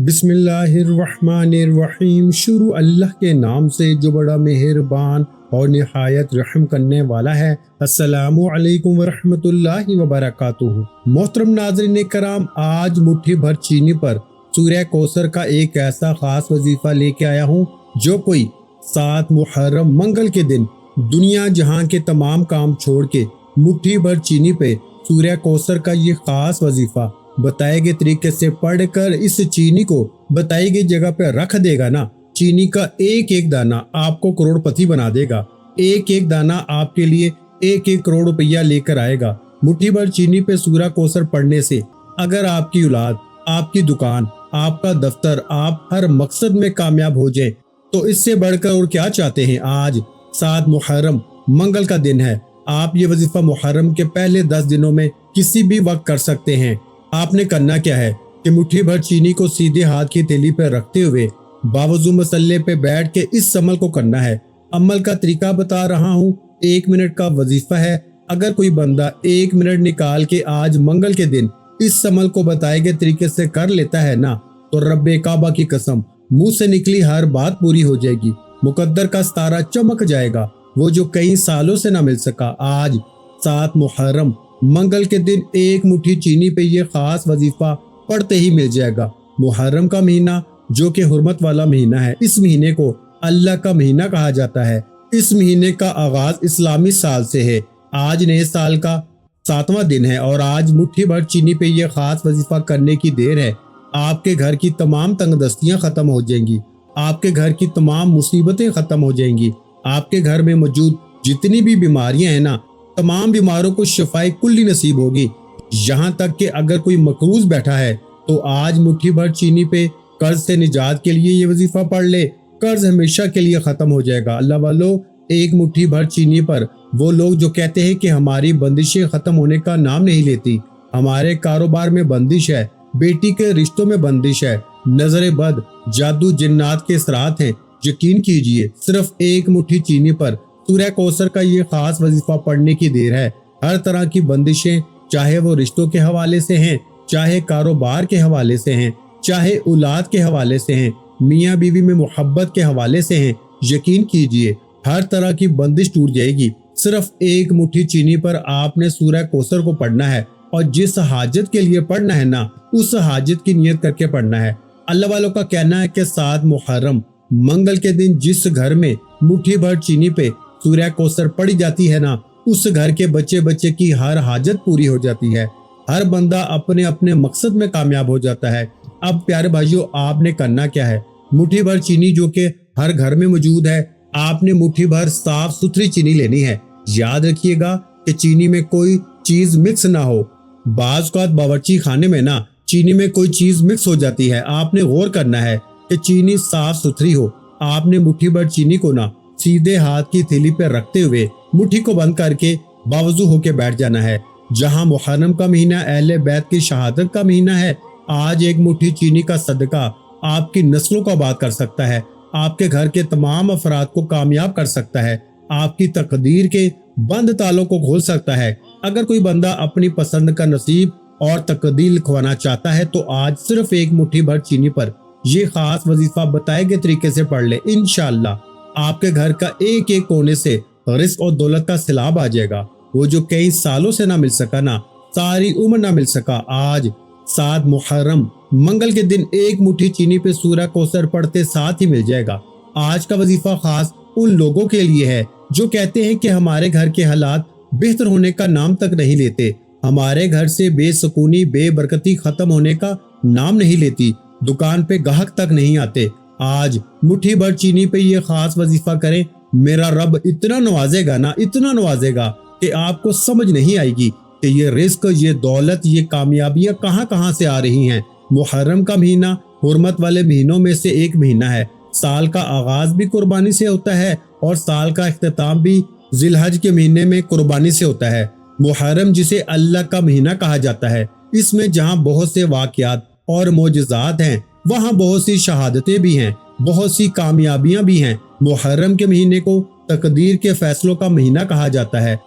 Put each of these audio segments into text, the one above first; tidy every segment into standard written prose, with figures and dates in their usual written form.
बिस्मिल्लाहिर्रहमानिर्रहीम। शुरू अल्लाह के नाम से जो बड़ा मेहरबान और निहायत रहम करने वाला है। अस्सलामु अलैकुम वरहमतुल्लाहि वबरकातुहू। मोहतरम नाज़रीन कराम, आज मुट्ठी भर चीनी पर सूरह कौसर का एक ऐसा खास वजीफा लेके आया हूँ जो कोई 7 मुहर्रम मंगल के दिन दुनिया जहां के तमाम काम छोड़ के मुट्ठी भर चीनी पे सूरह कौसर का ये खास वजीफा बताए गए तरीके से पढ़कर इस चीनी को बताई गई जगह पे रख देगा ना, चीनी का एक एक दाना आपको करोड़पति बना देगा। एक एक दाना आपके लिए 1-1 करोड़ रुपया लेकर आएगा। मुट्ठी भर चीनी पे सूरह कौसर पढ़ने से अगर आपकी औलाद, आपकी दुकान, आपका दफ्तर, आप हर मकसद में कामयाब हो जाए तो इससे बढ़कर और क्या चाहते हैं। आज 7 मुहर्रम मंगल का दिन है। आप ये वजीफा मुहर्रम के पहले 10 दिनों में किसी भी वक्त कर सकते हैं। आपने करना क्या है कि मुट्ठी भर चीनी को सीधे हाथ की थैली पर रखते हुए बावजू मसल्ले पे बैठ के इस अमल को करना है। अमल का तरीका बता रहा हूँ। 1 मिनट का वजीफा है। अगर कोई बंदा 1 मिनट निकाल के आज मंगल के दिन इस अमल को बताए गए तरीके से कर लेता है ना, तो रब्बे काबा की कसम मुंह से निकली हर बात पूरी हो जाएगी। मुकद्दर का सितारा चमक जाएगा, वो जो कई सालों से ना मिल सका। आज 7 मुहर्रम मंगल के दिन एक मुट्ठी चीनी पे ये खास वजीफा पढ़ते ही मिल जाएगा। मुहर्रम का महीना जो कि हुर्मत वाला महीना है, इस महीने को अल्लाह का महीना कहा जाता है। इस महीने का आगाज इस्लामी साल से है। आज नए साल का 7वां दिन है और आज मुट्ठी भर चीनी पे ये खास वजीफा करने की देर है। आपके घर की तमाम तंगदस्तियां खत्म हो जाएंगी। आपके घर की तमाम मुसीबतें खत्म हो जाएंगी। आपके घर में मौजूद जितनी भी बीमारियां हैं ना, तमाम बीमारों को शिफाए कुल्ली नसीब होगी। यहाँ तक कि अगर कोई मकरूज बैठा है तो आज मुट्ठी भर चीनी पे कर्ज से निजात के लिए ये वजीफा पढ़ ले। कर्ज हमेशा के लिए खत्म हो जाएगा। अल्लाह वालों, एक मुट्ठी भर चीनी पर वो लोग जो कहते हैं कि हमारी बंदिशें खत्म होने का नाम नहीं लेती, हमारे कारोबार में बंदिश है, बेटी के रिश्तों में बंदिश है, नजर बद, जादू, जिन्नात के असरात हैं, यकीन कीजिए सिर्फ एक मुट्ठी चीनी पर सूरह कौसर का ये खास वजीफा पढ़ने की देर है। हर तरह की बंदिशें, चाहे वो रिश्तों के हवाले से हैं, चाहे कारोबार के हवाले से हैं, चाहे औलाद के हवाले से हैं, मियाँ बीवी में मोहब्बत के हवाले से हैं, यकीन कीजिए हर तरह की बंदिश टूट जाएगी। सिर्फ एक मुट्ठी चीनी पर आपने सूरह कौसर को पढ़ना है और जिस हाजत के लिए पढ़ना है ना, उस हाजत की नियत करके पढ़ना है। अल्लाह वालों का कहना है कि 7 मुहर्रम मंगल के दिन जिस घर में मुट्ठी भर चीनी पे सूरह कौसर पढ़ी जाती है ना, उस घर के बच्चे बच्चे की हर हाजत पूरी हो जाती है। हर बंदा अपने अपने मकसद में कामयाब हो जाता है। अब प्यारे भाइयों, आपने करना क्या है, मुट्ठी भर चीनी जो कि हर घर में मौजूद है, आपने मुट्ठी भर साफ सुथरी चीनी लेनी है। याद रखिएगा कि चीनी में कोई चीज मिक्स ना हो। बाज़ औक़ात बावर्ची खाने में ना चीनी में कोई चीज मिक्स हो जाती है। आपने गौर करना है कि चीनी साफ सुथरी हो। आपने मुट्ठी भर चीनी को ना सीधे हाथ की थैली पे रखते हुए मुट्ठी को बंद करके बावजू होके बैठ जाना है। जहां मुहर्रम का महीना अहले बैत की शहादत का महीना है, आज एक मुट्ठी चीनी का सदका आपकी नस्लों को आबाद कर सकता है, आपके घर के तमाम अफराद को कामयाब कर सकता है, आपकी तकदीर के बंद तालों को खोल सकता है। अगर कोई बंदा अपनी पसंद का नसीब और तकदीर लिखवाना चाहता है तो आज सिर्फ एक मुट्ठी भर चीनी पर ये खास वजीफा बताए गए तरीके से पढ़ ले। इंशाअल्लाह आपके घर का एक एक कोने से रिस्क और दौलत का सैलाब आ जाएगा। वो जो कई सालों से ना मिल सका ना, सारी उम्र ना मिल सका, आज 7 मुहर्रम मंगल के दिन एक मुट्ठी चीनी पे सूरह कौसर पढ़ते साथ ही मिल जाएगा। आज का वजीफा खास उन लोगों के लिए है जो कहते हैं कि हमारे घर के हालात बेहतर होने का नाम तक नहीं लेते, हमारे घर से बेसुकूनी बेबरकती खत्म होने का नाम नहीं लेती, दुकान पे ग्राहक तक नहीं आते। आज मुट्ठी भर चीनी पे ये खास वजीफा करें, मेरा रब इतना नवाजेगा ना, इतना नवाजेगा कि आपको समझ नहीं आएगी कि ये रिस्क, ये दौलत, ये कामयाबियां कहां कहां से आ रही हैं। मुहर्रम का महीना हुर्मत वाले महीनों में से एक महीना है। साल का आगाज भी कुर्बानी से होता है और साल का इख्तिताम भी जिलहज के महीने में कुर्बानी से होता है। मुहर्रम जिसे अल्लाह का महीना कहा जाता है, इसमें जहां बहुत से वाक़यात और मोजज़ात हैं, वहाँ बहुत सी शहादतें भी हैं, बहुत सी कामयाबियां भी हैं। मुहर्रम के महीने को तकदीर के फैसलों का महीना कहा जाता है।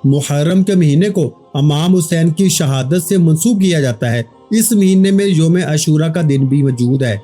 मुहर्रम के महीने को इमाम हुसैन की शहादत से मंसूब किया जाता है। इस महीने में योम अशूरा का दिन भी मौजूद है।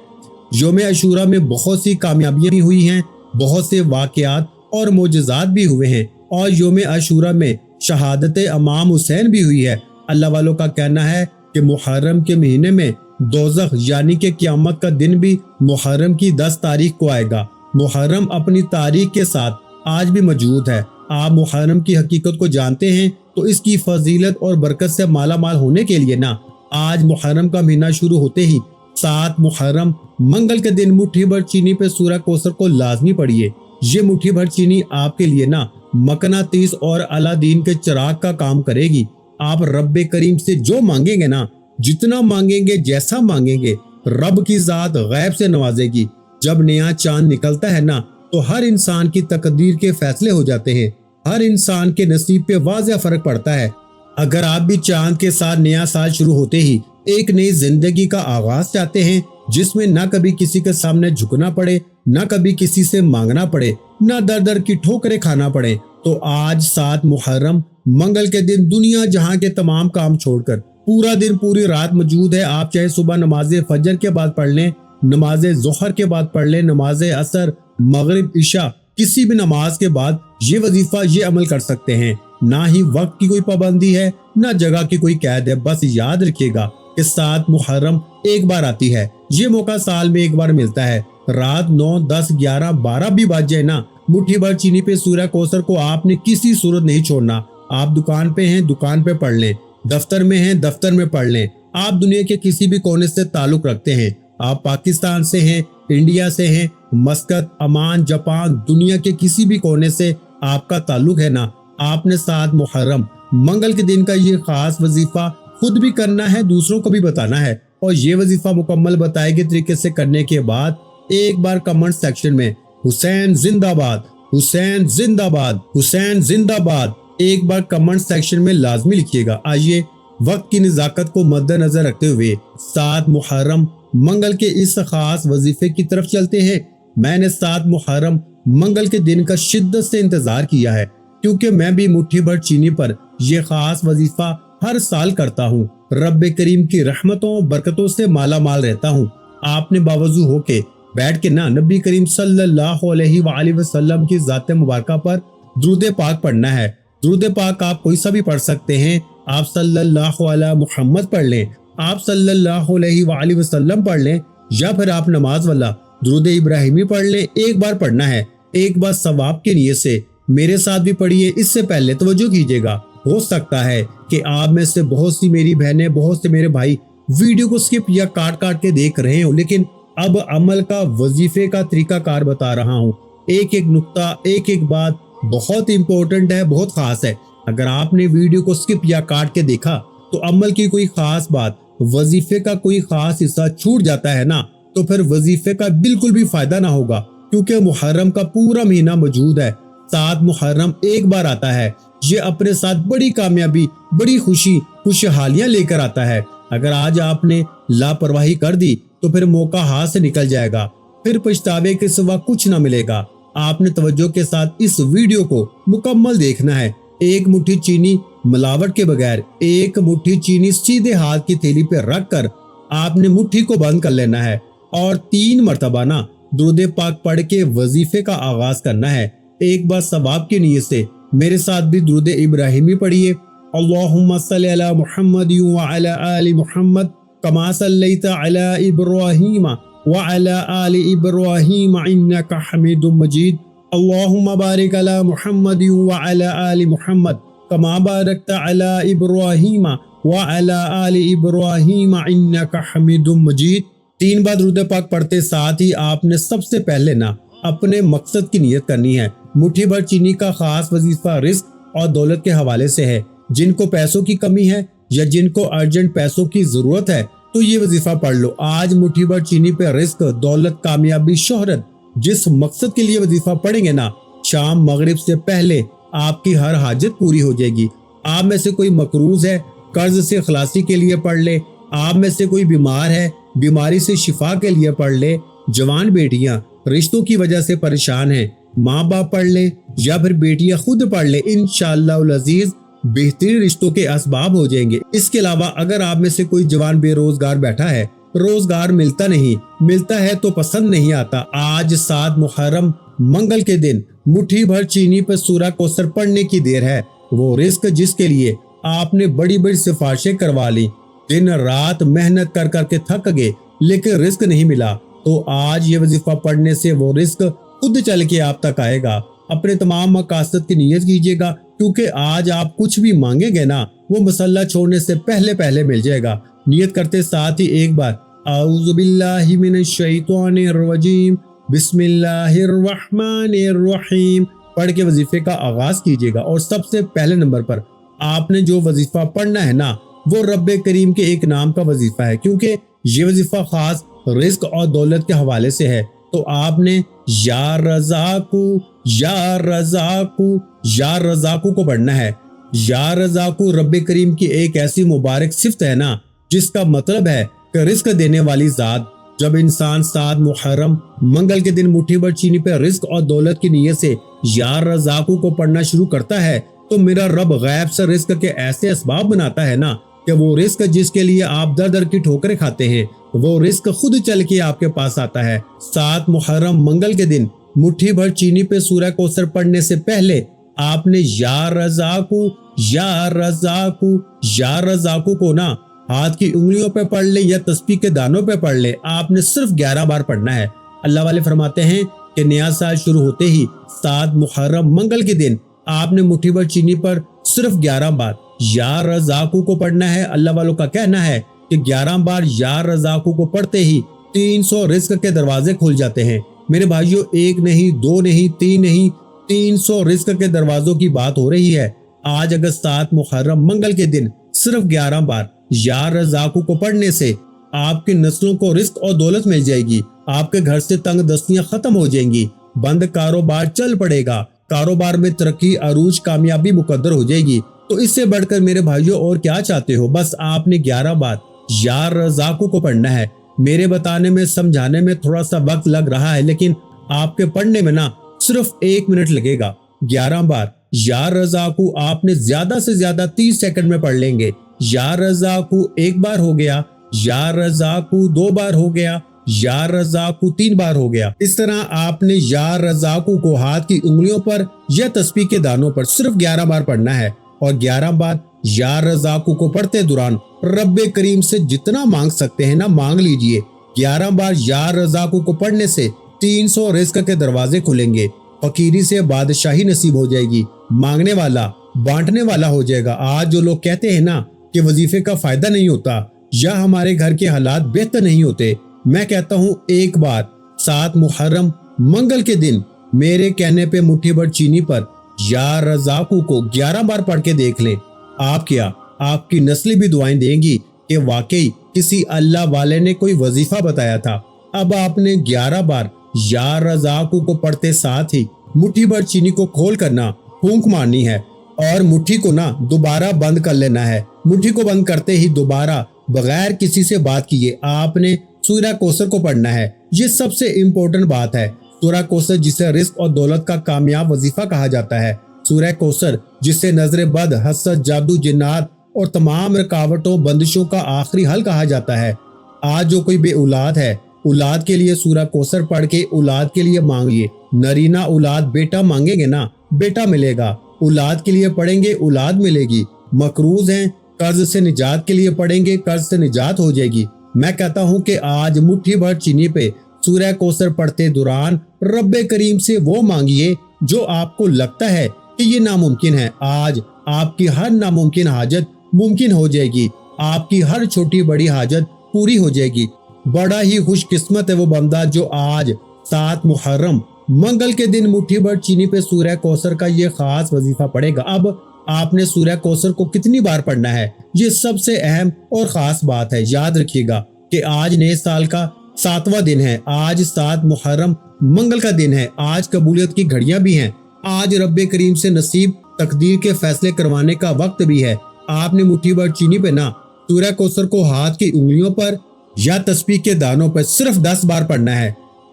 योम अशूरा में बहुत सी कामयाबियां भी हुई हैं, बहुत से वाकयात और मोजज़ात भी हुए हैं, और योम अशूरा में शहादत इमाम हुसैन भी हुई है। अल्लाह वालों का कहना है कि मुहर्रम के महीने में दोज़ख यानी कि क़यामत का दिन भी मुहर्रम की 10 तारीख को आएगा। मुहर्रम अपनी तारीख के साथ आज भी मौजूद है। आप मुहर्रम की हकीकत को जानते हैं तो इसकी फजीलत और बरकत से माला माल होने के लिए ना आज मुहर्रम का महीना शुरू होते ही 7 मुहर्रम मंगल के दिन मुट्ठी भर चीनी पे सूरह कौसर को लाजमी पढ़िए। ये मुट्ठी भर चीनी आपके लिए ना मकनातीस और अलादीन के चिराग का काम करेगी। आप रब्बे करीम से जो मांगेंगे ना, जितना मांगेंगे, जैसा मांगेंगे, रब की जात गैब से नवाजेगी। जब नया चांद निकलता है ना तो हर इंसान की तकदीर के फैसले हो जाते हैं, हर इंसान के नसीब पे वाज़ेह फर्क पड़ता है। अगर आप भी चांद के साथ नया साल शुरू होते ही एक नई जिंदगी का आगाज चाहते हैं, जिसमें ना कभी किसी के सामने झुकना पड़े, ना कभी किसी से मांगना पड़े, ना दर दर की ठोकरें खाना पड़े, तो आज 7 मुहर्रम मंगल के दिन दुनिया जहां के तमाम काम छोड़कर पूरा दिन पूरी रात मौजूद है। आप चाहे सुबह नमाज फजर के बाद पढ़ लें, नमाज ज़ोहर के बाद पढ़ लें, नमाज असर, मगरिब, इशा, किसी भी नमाज के बाद ये वजीफा ये अमल कर सकते हैं। ना ही वक्त की कोई पाबंदी है, ना जगह की कोई कैद है। बस याद रखिएगा कि 7 मुहर्रम एक बार आती है। ये मौका साल में एक बार मिलता है। रात 9, 10, 11, 12 भी बज जाए ना, मुट्ठी भर चीनी पे सूरह कौसर को आपने किसी सूरत नहीं छोड़ना। आप दुकान पे हैं, दुकान पे पढ़ लें, दफ्तर में हैं, दफ्तर में पढ़ लें। आप दुनिया के किसी भी कोने से ताल्लुक रखते हैं, आप पाकिस्तान से हैं, इंडिया से हैं, मस्कत, अमान, जापान, दुनिया के किसी भी कोने से आपका ताल्लुक है ना, आपने 7 मुहर्रम मंगल के दिन का ये खास वजीफा खुद भी करना है, दूसरों को भी बताना है। और ये वजीफा मुकम्मल बताए गए तरीके से करने के बाद एक बार कमेंट सेक्शन में हुसैन जिंदाबाद, हुसैन जिंदाबाद, हुसैन जिंदाबाद एक बार कमेंट सेक्शन में लाजमी लिखिएगा। आइए वक्त की नज़ाकत को मद्देनजर रखते हुए 7 मुहर्रम मंगल के इस खास वजीफे की तरफ चलते हैं। मैंने 7 मुहर्रम मंगल के दिन का शिद्दत से इंतजार किया है, क्योंकि मैं भी मुट्ठी भर चीनी पर यह खास वजीफा हर साल करता हूँ। रब्बे करीम की रहमतों बरकतों से माला माल रहता हूँ। आपने बावजू होके बैठ के ना नबी करीम सल्लल्लाहु अलैहि वसल्लम की ज़ात मुबारका पर दुरूद पाक पढ़ना है। दुरूद पाक आप कोई सा भी पढ़ सकते हैं। आप सल्लल्लाहु अलैहि मुहम्मद पढ़ लें, आप सल्लल्लाहु अलैहि वसल्लम पढ़ लें, या फिर आप नमाज वाला दुरूद इब्राहिमी पढ़ लें। एक बार पढ़ना है, एक बार सवाब के नियत से मेरे साथ भी पढ़िए। इससे पहले तवज्जो कीजिएगा, हो सकता है कि आप में से बहुत सी मेरी बहनें, बहुत से मेरे भाई वीडियो को स्किप या काट काट के देख रहे हो, लेकिन अब अमल का वजीफे का तरीका कार बता रहा हूँ। एक एक नुक्ता, एक एक बात बहुत इंपॉर्टेंट है, बहुत खास है। अगर आपने वीडियो को स्किप या काट के देखा तो अमल की कोई खास बात, वजीफे का कोई खास हिस्सा छूट जाता है ना, तो फिर वजीफे का बिल्कुल भी फायदा ना होगा। क्योंकि मुहर्रम का पूरा महीना मौजूद है। 7 मुहर्रम एक बार आता है। ये अपने साथ बड़ी कामयाबी, बड़ी खुशी, खुशहालियां लेकर आता है। अगर आज आपने लापरवाही कर दी तो फिर मौका हाथ से निकल जाएगा, फिर पछतावे के सिवा कुछ ना मिलेगा। आपने तवज्जो के साथ इस वीडियो को मुकम्मल देखना है। एक मुट्ठी चीनी मिलावट के बगैर, एक मुट्ठी चीनी सीधे हाथ की थैली पे रख कर आपने मुट्ठी को बंद कर लेना है और 3 मरतबा ना दुरूद पाक पढ़ के वजीफे का आगाज करना है। एक बार सवाब की नीयत से मेरे साथ भी दुरूद इब्राहिमी पढ़िए। अल्लाहुम्मा सल्ली अला मुहम्मद व अला आलि मुहम्मद कमा सल्लैता अला इब्राहीम व अला आलि इब्राहीम इन्नका हमीदुम मजीद। अल्लाहुम्मा बारिक अला मुहम्मद व अला आलि मुहम्मद कमा बारकता अला इब्राहीम व अला आलि इब्राहीम इन्नका हमीदुम मजीद। 3 बार दुरूद पाक पढ़ते साथ ही आपने सबसे पहले ना अपने मकसद की नियत करनी है। मुट्ठी भर चीनी का खास वजीफा रिस्क और दौलत के हवाले से है। जिनको पैसों की कमी है या जिनको अर्जेंट पैसों की जरूरत है तो ये वजीफा पढ़ लो। आज मुट्ठी भर चीनी पे रिस्क, दौलत, कामयाबी, शोहरत, जिस मकसद के लिए वजीफा पढ़ेंगे ना, शाम मगरिब से पहले आपकी हर हाजत पूरी हो जाएगी। आप में से कोई मकरूज है, कर्ज से खलासी के लिए पढ़ ले। आप में से कोई बीमार है, बीमारी से शिफा के लिए पढ़ ले। जवान बेटियां रिश्तों की वजह से परेशान हैं, माँ बाप पढ़ ले या फिर बेटियां खुद पढ़ ले। इंशाअल्लाह अजीज बेहतरीन रिश्तों के असबाब हो जाएंगे। इसके अलावा अगर आप में से कोई जवान बेरोजगार बैठा है, रोजगार मिलता नहीं, मिलता है तो पसंद नहीं आता, आज 7 मुहर्रम मंगल के दिन मुट्ठी भर चीनी पर सूरह कौसर पढ़ने की देर है। वो रिस्क जिसके लिए आपने बड़ी बड़ी सिफारिशें करवा ली, दिन रात मेहनत कर करके थक गए लेकिन रिस्क नहीं मिला, तो आज ये वजीफा पढ़ने से वो रिस्क खुद चल के आप तक आएगा। अपने तमाम मकासद की नीयत कीजिएगा, क्योंकि आज आप कुछ भी मांगेंगे ना, वो मसल्ला छोड़ने से पहले पहले मिल जाएगा। नियत करते साथ ही एक बार औज़ु बिल्लाहि मिनश शैतानिर रजीम बिस्मिल्लाहिर रहमानिर रहीम पढ़ के वजीफे का आगाज कीजिएगा। और सबसे पहले नंबर पर आपने जो वजीफा पढ़ना है ना, वो रब्बे करीम के एक नाम का वजीफा है, क्योंकि ये वजीफा खास रिस्क और दौलत के हवाले से है। तो आपने या रज़ाकू या रज़ाकू या रज़ाकू को पढ़ना है। या रज़ाकू रब्बे करीम की एक ऐसी मुबारक सिफ्त है ना, जिसका मतलब है कि रिस्क देने वाली जात। जब इंसान 7 मुहर्रम मंगल के दिन मुट्ठी भर चीनी पर रिस्क और दौलत की नीयत से या रज़ाकू को पढ़ना शुरू करता है, तो मेरा रब गैब से रिस्क के ऐसे असबाब बनाता है ना, कि वो रिस्क जिसके लिए आप दर दर की ठोकरें खाते हैं, वो रिस्क खुद चल के आपके पास आता है। 7 मुहर्रम मंगल के दिन मुट्ठी भर चीनी पे सूरह कौसर पढ़ने से पहले आपने या रज़ाकू या रज़ाकू या रज़ाकू को ना हाथ की उंगलियों पे पढ़ ले या तस्बीह के दानों पे पढ़ ले, आपने सिर्फ 11 बार पढ़ना है। अल्लाह वाले फरमाते हैं कि नया साल शुरू होते ही 7 मुहर्रम मंगल के दिन आपने मुट्ठी भर चीनी पर सिर्फ 11 बार या रज़ाकू को पढ़ना है। अल्लाह वालों का कहना है कि 11 बार या रज़ाकू को पढ़ते ही 300 रिस्क के दरवाजे खुल जाते हैं। मेरे भाइयों, एक नहीं, दो नहीं, तीन नहीं, 300 रिस्क के दरवाजों की बात हो रही है। आज अगर 7 मुहर्रम मंगल के दिन सिर्फ 11 बार या रज़ाकू को पढ़ने से आपकी नस्लों को रिस्क और दौलत मिल जाएगी, आपके घर से तंग दस्तियां खत्म हो जाएंगी, बंद कारोबार चल पड़ेगा, कारोबार में तरक्की, अरूज, कामयाबी मुकद्दर हो जाएगी। तो इससे बढ़कर मेरे भाइयों और क्या चाहते हो? बस आपने 11 बार या रज़ाकू को पढ़ना है। मेरे बताने में, समझाने में थोड़ा सा वक्त लग रहा है, लेकिन आपके पढ़ने में ना सिर्फ 1 मिनट लगेगा। 11 बार या रज़ाकू आपने ज्यादा से ज्यादा 30 सेकंड में पढ़ लेंगे। या रज़ाकू 1 बार हो गया, या रज़ाकू 2 बार हो गया, या रज़ाकू 3 बार हो गया। इस तरह आपने या रज़ाकू को हाथ की उंगलियों पर या तस्बीह के दानों पर सिर्फ 11 बार पढ़ना है। और 11 बार या रज़ाकू को पढ़ते दौरान रब्बे करीम से जितना मांग सकते हैं ना, मांग लीजिए। 11 बार या रज़ाकू को पढ़ने से 300 रिस्क के दरवाजे खुलेंगे, फकीरी से बादशाही नसीब हो जाएगी, मांगने वाला बांटने वाला हो जाएगा। आज जो लोग कहते हैं ना कि वजीफे का फायदा नहीं होता या हमारे घर के हालात बेहतर नहीं होते, मैं कहता हूँ एक बार 7 मुहर्रम मंगल के दिन मेरे कहने पे मुट्ठी भर चीनी पर या रज़ाकू को 11 बार पढ़ के देख लें। आप क्या, आपकी नस्लें भी दुआएं देंगी कि वाकई किसी अल्लाह वाले ने कोई वजीफा बताया था। अब आपने 11 बार या रज़ाकू को पढ़ते साथ ही मुट्ठी भर चीनी को खोल करना फूंक मारनी है और मुट्ठी को ना दोबारा बंद कर लेना है। मुट्ठी को बंद करते ही दोबारा बगैर किसी से बात किए आपने सूरह कौसर को पढ़ना है। ये सबसे इम्पोर्टेंट बात है। सूरह कौसर जिसे रिस्क और दौलत का कामयाब वजीफा कहा जाता है। सूरह कौसर जिसे नजर बद, हसद, जादू, जिन्नात और तमाम रुकावटों, बंदिशों का आखिरी हल कहा जाता है। आज जो कोई बे औलाद है, औलाद के लिए सूरह कौसर पढ़ के औलाद के लिए मांगिए। नरीना औलाद बेटा मांगेंगे ना, बेटा मिलेगा। औलाद के लिए पढ़ेंगे, औलाद मिलेगी। मकरूज हैं, कर्ज से निजात के लिए पढ़ेंगे, कर्ज से निजात हो जाएगी। मैं कहता हूँ कि आज मुट्ठी भर चीनी पे सूरह कौसर पढ़ते दौरान रब्बे करीम से वो मांगिए जो आपको लगता है कि ये नामुमकिन है। आज आपकी हर नामुमकिन हाजत मुमकिन हो जाएगी, आपकी हर छोटी बड़ी हाजत पूरी हो जाएगी। बड़ा ही खुशकिस्मत है वो बंदा जो आज 7 मुहर्रम मंगल के दिन मुट्ठी भर चीनी पे सूरह कौसर का ये खास वजीफा पढ़ेगा। अब आपने सूरह कौसर को कितनी बार पढ़ना है, ये सबसे अहम और खास बात है। याद रखिएगा कि आज नए साल का 7वां दिन है। आज 7 मुहर्रम मंगल का दिन है। आज कबूलियत की घड़ियां भी हैं। आज रब्बे करीम से नसीब तकदीर के फैसले करवाने का वक्त भी है। आपने मुट्ठी भर चीनी पे ना सूरह कौसर को हाथ की उंगलियों पर या तस्बीह के दानों पर सिर्फ 10 बार पढ़ना है।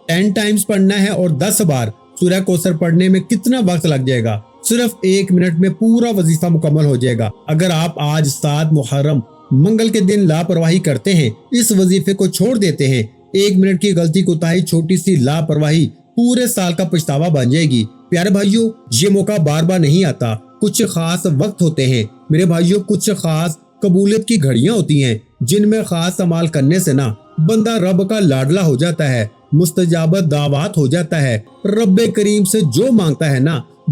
10 टाइम्स पढ़ना है और 10 बार सूरह कौसर पढ़ने में कितना वक्त लग जाएगा? صرف 1 منٹ میں پورا وظیفہ مکمل ہو جائے گا۔ اگر آپ آج 7 محرم منگل کے دن لاپرواہی کرتے ہیں، اس وظیفے کو چھوڑ دیتے ہیں، 1 منٹ کی غلطی کوتاہی، چھوٹی سی لاپرواہی پورے سال کا پچھتاوا بن جائے گی۔ پیارے بھائیوں، یہ موقع بار بار نہیں آتا، کچھ خاص وقت ہوتے ہیں میرے بھائیوں، کچھ خاص قبولیت کی گھڑیاں ہوتی ہیں جن میں خاص عمال کرنے سے بندہ رب کا لاڈلا ہو جاتا ہے، مستجابت دعوات ہو جاتا ہے۔ رب کریم سے جو مانگتا ہے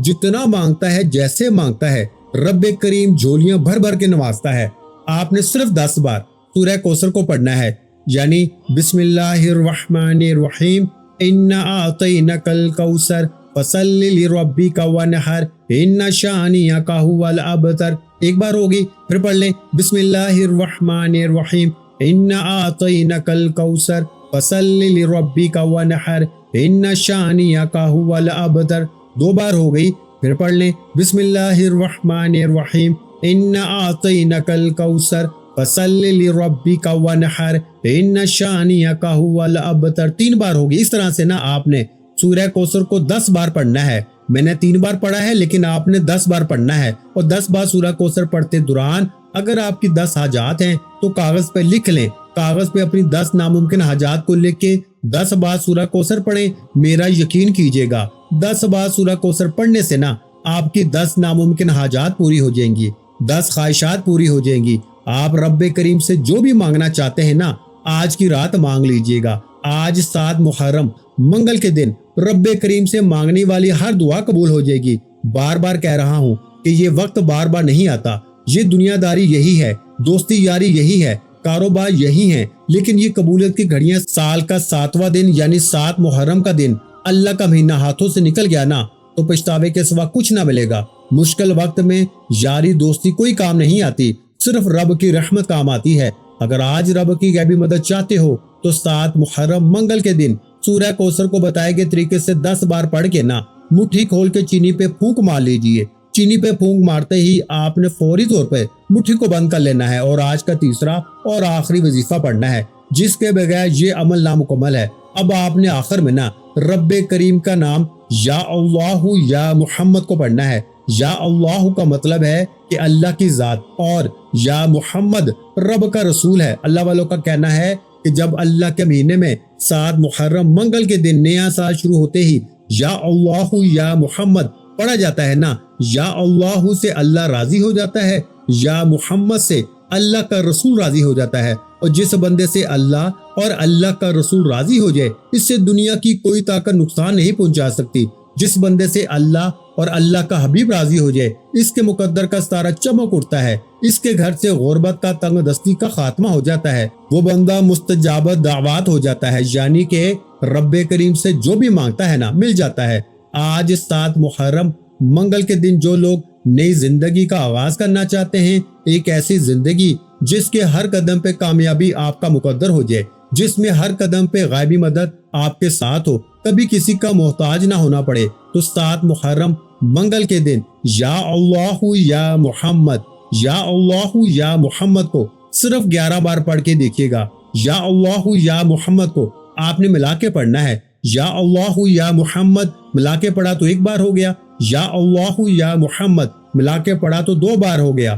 جتنا مانگتا ہے، جیسے مانگتا ہے، رب کریم جھولیاں بھر بھر کے نوازتا ہے۔ آپ نے صرف 10 بار سورہ کوثر کو پڑھنا ہے، یعنی بسم اللہ الرحمن الرحیم، انا اعطینک الکوثر فصلی لربک وانحر ان شانئک ھو الابتر۔ ایک بار ہوگی، پھر پڑھ لیں بسم اللہ الرحمن الرحیم، انا اعطینک الکوثر فصلی لربک وانحر ان شانئک ھو الابتر۔ 2 بار ہو گئی، پھر پڑھ لیں بسم اللہ الرحمن الرحیم، انا اعطینک الکوثر فصلی لربک وانحر ان شانئک ھو الابتر۔ 3 بار ہوگی۔ اس طرح سے آپ نے سورہ کوثر کو 10 بار پڑھنا ہے۔ میں نے 3 بار پڑھا ہے، لیکن آپ نے 10 بار پڑھنا ہے۔ اور 10 بار سورہ کوثر پڑھتے دوران اگر آپ کی 10 حاجات ہیں تو کاغذ پہ لکھ لیں، کاغذ پہ اپنی 10 ناممکن حاجات کو لکھ کے 10 بار سورہ کوثر پڑھیں۔ میرا یقین کیجئے گا، 10 بار سورہ کوثر پڑھنے سے آپ کی 10 ناممکن حاجات پوری ہو جائیں گی، 10 خواہشات پوری ہو جائیں گی۔ آپ رب کریم سے جو بھی مانگنا چاہتے ہیں آج کی رات مانگ لیجئے گا۔ آج 7 محرم منگل کے دن رب کریم سے مانگنے والی ہر دعا قبول ہو جائے گی۔ بار بار کہہ رہا ہوں کہ یہ وقت بار بار نہیں آتا، یہ دنیا داری یہی ہے، دوستی یاری یہی ہے، کاروبار یہی ہے، لیکن یہ قبولیت کی گھڑیاں سال کا 7واں دن یعنی 7 محرم کا دن اللہ کا مہینہ ہاتھوں سے نکل گیا تو پچھتاوے کے سوا کچھ نہ ملے گا۔ مشکل وقت میں یاری دوستی کوئی کام نہیں آتی، صرف رب کی رحمت کام آتی ہے۔ اگر آج رب کی غیبی مدد چاہتے ہو تو 7 محرم منگل کے دن سورہ کوثر کو بتائے گئے طریقے سے 10 بار پڑھ کے مٹھی کھول کے چینی پہ پھونک مار لیجئے۔ چینی پہ پھونک مارتے ہی آپ نے فوری طور پہ مٹھی کو بند کر لینا ہے اور آج کا تیسرا اور آخری وظیفہ پڑھنا ہے، جس کے بغیر یہ عمل نامکمل ہے۔ اب آپ نے آخر میں رب کریم کا نام یا اللہ یا محمد کو پڑھنا ہے۔ یا اللہ کا مطلب ہے کہ اللہ کی ذات، اور یا محمد رب کا رسول ہے۔ اللہ والوں کا کہنا ہے کہ جب اللہ کے مہینے میں 7 محرم منگل کے دن نیا سال شروع ہوتے ہی یا اللہ یا محمد پڑھا جاتا ہے یا اللہ سے اللہ راضی ہو جاتا ہے، یا محمد سے اللہ کا رسول راضی ہو جاتا ہے۔ اور جس بندے سے اللہ اور اللہ کا رسول راضی ہو جائے، اس سے دنیا کی کوئی طاقت نقصان نہیں پہنچا سکتی۔ جس بندے سے اللہ اور اللہ کا حبیب راضی ہو جائے، اس کے مقدر کا ستارہ چمک اٹھتا ہے، اس کے گھر سے غربت کا، تنگ دستی کا خاتمہ ہو جاتا ہے، وہ بندہ مستجابت دعوات ہو جاتا ہے، یعنی کہ رب کریم سے جو بھی مانگتا ہے مل جاتا ہے۔ آج 7 محرم منگل کے دن جو لوگ نئی زندگی کا آغاز کرنا چاہتے ہیں، ایک ایسی زندگی جس کے ہر قدم پہ کامیابی آپ کا مقدر ہو جائے، جس میں ہر قدم پہ غیبی مدد آپ کے ساتھ ہو، کبھی کسی کا محتاج نہ ہونا پڑے، تو 7 محرم منگل کے دن یا اللہ یا محمد، یا اللہ یا محمد کو صرف 11 بار پڑھ کے دیکھیے گا۔ یا اللہ یا محمد کو آپ نے ملا کے پڑھنا ہے۔ یا اللہ یا محمد ملا کے پڑھا تو 1 بار ہو گیا، یا اللہ یا محمد ملا کے پڑھا تو 2 بار ہو گیا،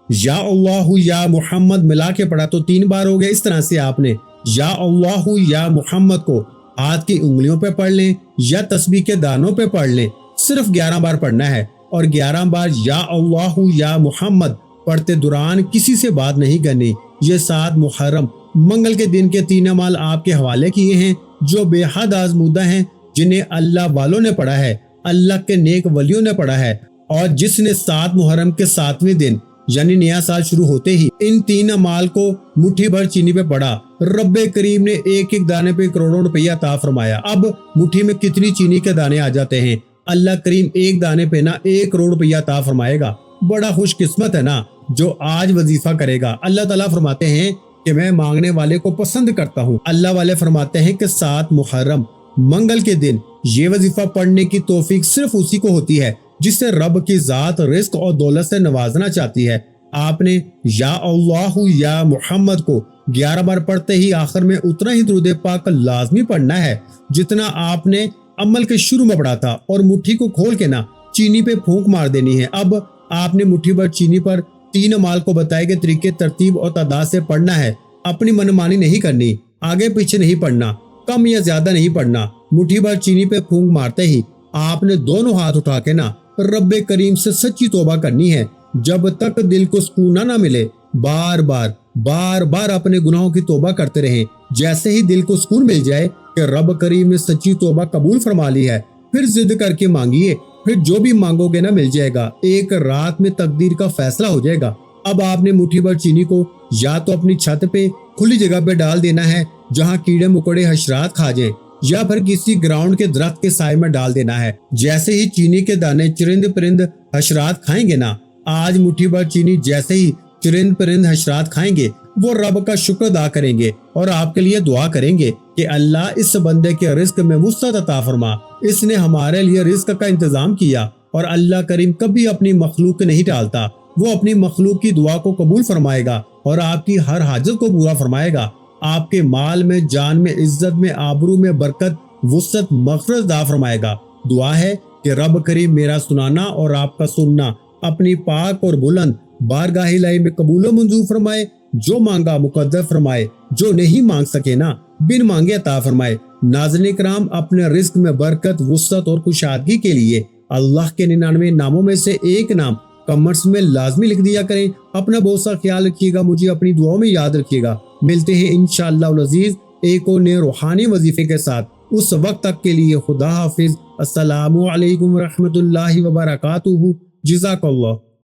یا اللہ یا محمد ملا کے پڑھا تو 3 بار ہو گیا۔ اس طرح سے آپ نے یا اللہ یا محمد کو ہاتھ کی انگلیوں پہ پڑھ لیں یا تسبیح کے دانوں پہ پڑھ لیں، صرف 11 بار پڑھنا ہے۔ اور 11 بار یا اللہ یا محمد پڑھتے دوران کسی سے بات نہیں کرنی۔ یہ 7 محرم منگل کے دن کے 3 اعمال آپ کے حوالے کیے ہیں جو بے حد آزمودہ ہیں، جنہیں اللہ والوں نے پڑھا ہے، اللہ کے نیک ولیوں نے پڑھا ہے۔ اور جس نے 7 محرم کے 7ویں دن یعنی نیا سال شروع ہوتے ہی ان 3 اعمال کو مٹھی بھر چینی پہ پڑھا، رب کریم نے ایک ایک دانے پہ کروڑوں روپیہ عطا فرمایا۔ اب مٹھی میں کتنی چینی کے دانے آ جاتے ہیں، اللہ کریم ایک دانے پہ 1 کروڑ روپیہ عطا فرمائے گا۔ بڑا خوش قسمت ہے جو آج وظیفہ کرے گا۔ اللہ تعالیٰ فرماتے ہیں کہ میں مانگنے والے کو پسند کرتا ہوں۔ اللہ والے فرماتے ہیں کہ 7 محرم منگل کے دن یہ وظیفہ پڑھنے کی توفیق صرف اسی کو ہوتی ہے جس سے رب کی ذات رزق اور دولت سے نوازنا چاہتی ہے۔ آپ نے یا اللہ یا محمد کو 11 بار پڑھتے ہی آخر میں اتنا ہی درود پاک لازمی پڑھنا ہے جتنا آپ نے عمل کے شروع میں پڑھا تھا، اور مٹھی کو کھول کے चीनी पे फूंक मार देनी है। अब आपने मुट्ठी भर चीनी पर 3 अमाल को बताए गए तरीके, तरतीब और तादाद से पढ़ना है। अपनी मनमानी नहीं करनी, आगे पीछे नहीं पढ़ना, कम या ज्यादा नहीं पढ़ना। मुट्ठी भर चीनी पे फूंक मारते ही आपने दोनों हाथ उठा के ना रब्बे करीम से सच्ची तौबा करनी है। जब तक दिल को सुकून ना मिले बार बार अपने गुनाहों की तौबा करते रहें। जैसे ही दिल को सुकून मिल जाए कि रब करीम ने सच्ची तौबा कबूल फरमा ली है, फिर जिद करके मांगिए, फिर जो भी मांगोगे ना मिल जाएगा। एक रात में तकदीर का फैसला हो जाएगा। अब आपने मुट्ठी भर चीनी को या तो अपनी छत पे खुली जगह पे डाल देना है जहाँ कीड़े मकोड़े हशरात खा जाएं, या फिर किसी ग्राउंड के दरख्त के साए में डाल देना है। जैसे ही चीनी के दाने चरिंद परिंद हशरात खाएंगे ना, आज मुट्ठी भर चीनी जैसे ही चरिंद परिंद हशरात खाएंगे, वो रब का शुक्र अदा करेंगे और आपके लिए दुआ करेंगे कि अल्लाह इस बंदे के रिस्क में वुसअत अता फरमा। इसने हमारे लिए रिस्क का इंतजाम किया। और अल्लाह करीम कभी अपनी मखलूक नहीं टालता। वो अपनी मखलूक की दुआ को कबूल फरमाएगा और आपकी हर हाजत को पूरा फरमाएगा। आपके माल में, जान में, इज्जत में, आबरू में बरकत, वुसअत, मग़फ़िरत अता फरमाएगा। दुआ है कि रब करीम मेरा सुनाना और आपका सुनना अपनी पाक और बुलंद बारगाह इलाही में कबूल व मंजूर फरमाए। जो मांगा मुकद्दर फरमाए, जो नहीं मांग सके ना बिन मांगे अता फरमाए। नाज़रीन किराम, अपने रिस्क में बरकत, वुसअत और कुशादगी के लिए अल्लाह के 99 नामों में से एक नाम कमेंट्स में लाजमी लिख दिया करें। अपना बहुत सा ख्याल रखिएगा, मुझे अपनी दुआओं में याद रखिएगा। मिलते हैं इंशाअल्लाह अज़ीज़ एक और नए रूहानी वजीफे के साथ। उस वक्त तक के लिए खुदा हाफिज। अस्सलामु अलैकुम व रहमतुल्लाहि व बरकातुहू। जज़ाकल्लाह।